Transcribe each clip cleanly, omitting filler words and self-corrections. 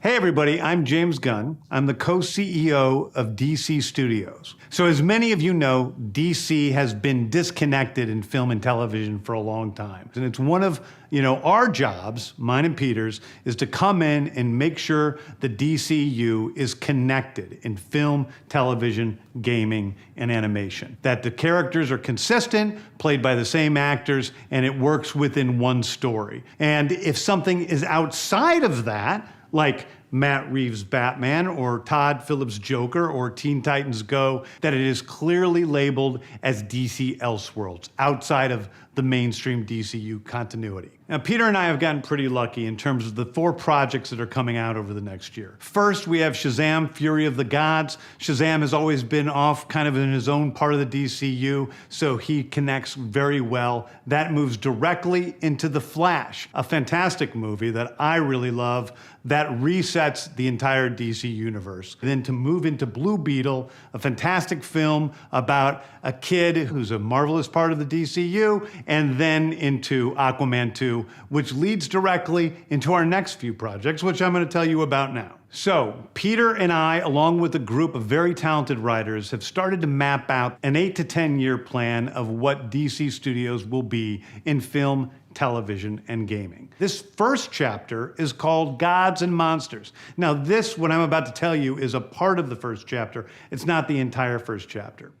Hey everybody, I'm James Gunn. I'm the co-CEO of DC Studios. So as many of you know, DC has been disconnected in film and television for a long time. And it's one of, our jobs, mine and Peter's, is to come in and make sure the DCU is connected in film, television, gaming, and animation. That the characters are consistent, played by the same actors, and it works within one story. And if something is outside of that, like Matt Reeves' Batman or Todd Phillips' Joker or Teen Titans Go, that it is clearly labeled as DC Elseworlds, outside of the mainstream DCU continuity. Now, Peter and I have gotten pretty lucky in terms of the 4 projects that are coming out over the next year. First, we have Shazam! Fury of the Gods. Shazam has always been off kind of in his own part of the DCU, so he connects very well. That moves directly into The Flash, a fantastic movie that I really love that resets the entire DC universe. And then to move into Blue Beetle, a fantastic film about a kid who's a marvelous part of the DCU, and then into Aquaman 2, which leads directly into our next few projects, which I'm going to tell you about now. So, Peter and I, along with a group of very talented writers, have started to map out an 8 to 10 year plan of what DC Studios will be in film, television, and gaming. This first chapter is called Gods and Monsters. Now this, what I'm about to tell you, is a part of the first chapter. It's not the entire first chapter.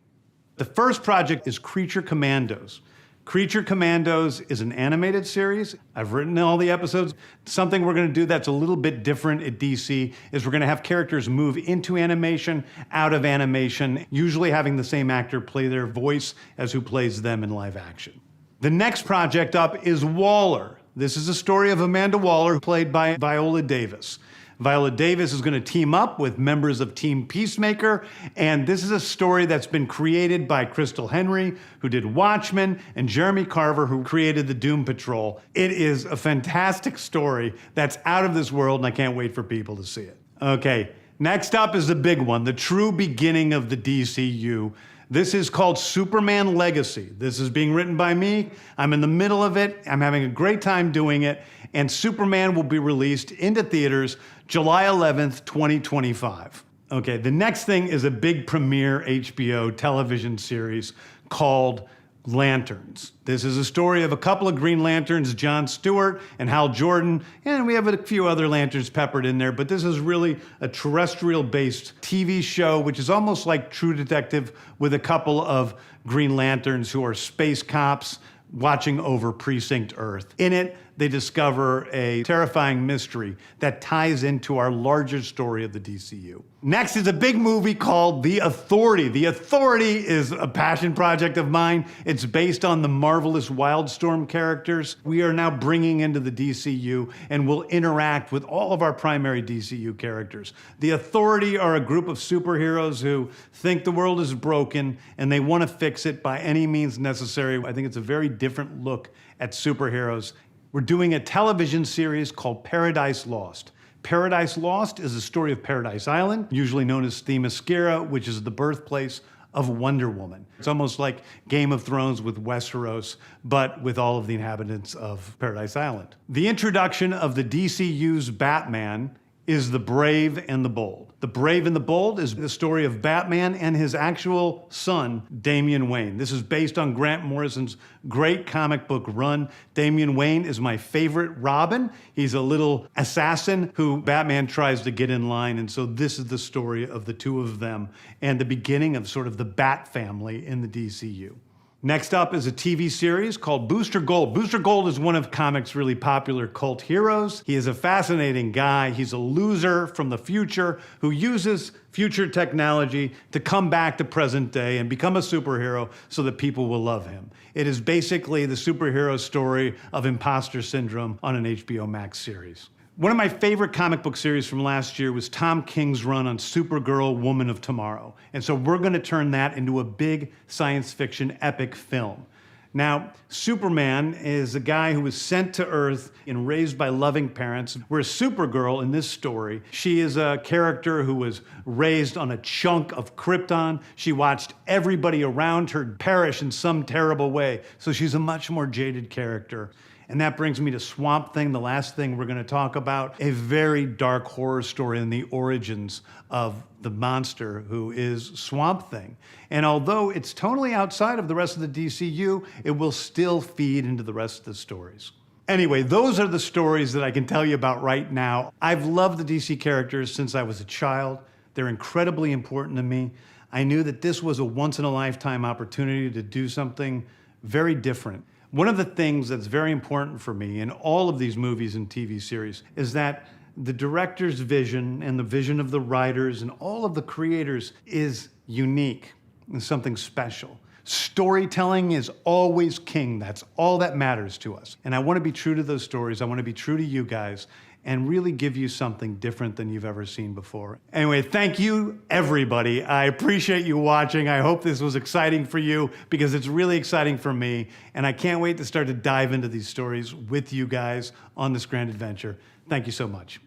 The first project is Creature Commandos. Creature Commandos is an animated series. I've written all the episodes. Something we're going to do that's a little bit different at DC is we're going to have characters move into animation, out of animation, usually having the same actor play their voice as who plays them in live action. The next project up is Waller. This is a story of Amanda Waller, played by Viola Davis. Viola Davis is going to team up with members of Team Peacemaker, and this is a story that's been created by Crystal Henry, who did Watchmen, and Jeremy Carver, who created the Doom Patrol. It is a fantastic story that's out of this world, and I can't wait for people to see it. Okay, next up is the big one, the true beginning of the DCU. This is called Superman Legacy. This is being written by me. I'm in the middle of it. I'm having a great time doing it. And Superman will be released into theaters July 11th, 2025. Okay, the next thing is a big premiere HBO television series called Lanterns. This is a story of a couple of Green Lanterns, John Stewart and Hal Jordan, and we have a few other Lanterns peppered in there, but this is really a terrestrial-based TV show, which is almost like True Detective with a couple of Green Lanterns who are space cops watching over Precinct Earth. In it, they discover a terrifying mystery that ties into our larger story of the DCU. Next is a big movie called The Authority. The Authority is a passion project of mine. It's based on the marvelous Wildstorm characters we are now bringing into the DCU and will interact with all of our primary DCU characters. The Authority are a group of superheroes who think the world is broken and they want to fix it by any means necessary. I think it's a very different look at superheroes. We're doing a television series called Paradise Lost. Paradise Lost is the story of Paradise Island, usually known as Themyscira, which is the birthplace of Wonder Woman. It's almost like Game of Thrones with Westeros, but with all of the inhabitants of Paradise Island. The introduction of the DCU's Batman is The Brave and the Bold. The Brave and the Bold is the story of Batman and his actual son, Damian Wayne. This is based on Grant Morrison's great comic book run. Damian Wayne is my favorite Robin. He's a little assassin who Batman tries to get in line, and so this is the story of the two of them and the beginning of sort of the Bat family in the DCU. Next up is a TV series called Booster Gold. Booster Gold is one of comics' really popular cult heroes. He is a fascinating guy. He's a loser from the future who uses future technology to come back to present day and become a superhero so that people will love him. It is basically the superhero story of imposter syndrome on an HBO Max series. One of my favorite comic book series from last year was Tom King's run on Supergirl, Woman of Tomorrow. And so we're going to turn that into a big science fiction epic film. Now, Superman is a guy who was sent to Earth and raised by loving parents, whereas Supergirl in this story, she is a character who was raised on a chunk of Krypton. She watched everybody around her perish in some terrible way, so she's a much more jaded character. And that brings me to Swamp Thing, the last thing we're gonna talk about, a very dark horror story in the origins of the monster who is Swamp Thing. And although it's totally outside of the rest of the DCU, it will still feed into the rest of the stories. Anyway, those are the stories that I can tell you about right now. I've loved the DC characters since I was a child. They're incredibly important to me. I knew that this was a once-in-a-lifetime opportunity to do something very different. One of the things that's very important for me in all of these movies and TV series is that the director's vision and the vision of the writers and all of the creators is unique and something special. Storytelling is always king. That's all that matters to us. And I want to be true to those stories. I want to be true to you guys and really give you something different than you've ever seen before. Anyway, thank you, everybody. I appreciate you watching. I hope this was exciting for you because it's really exciting for me. And I can't wait to start to dive into these stories with you guys on this grand adventure. Thank you so much.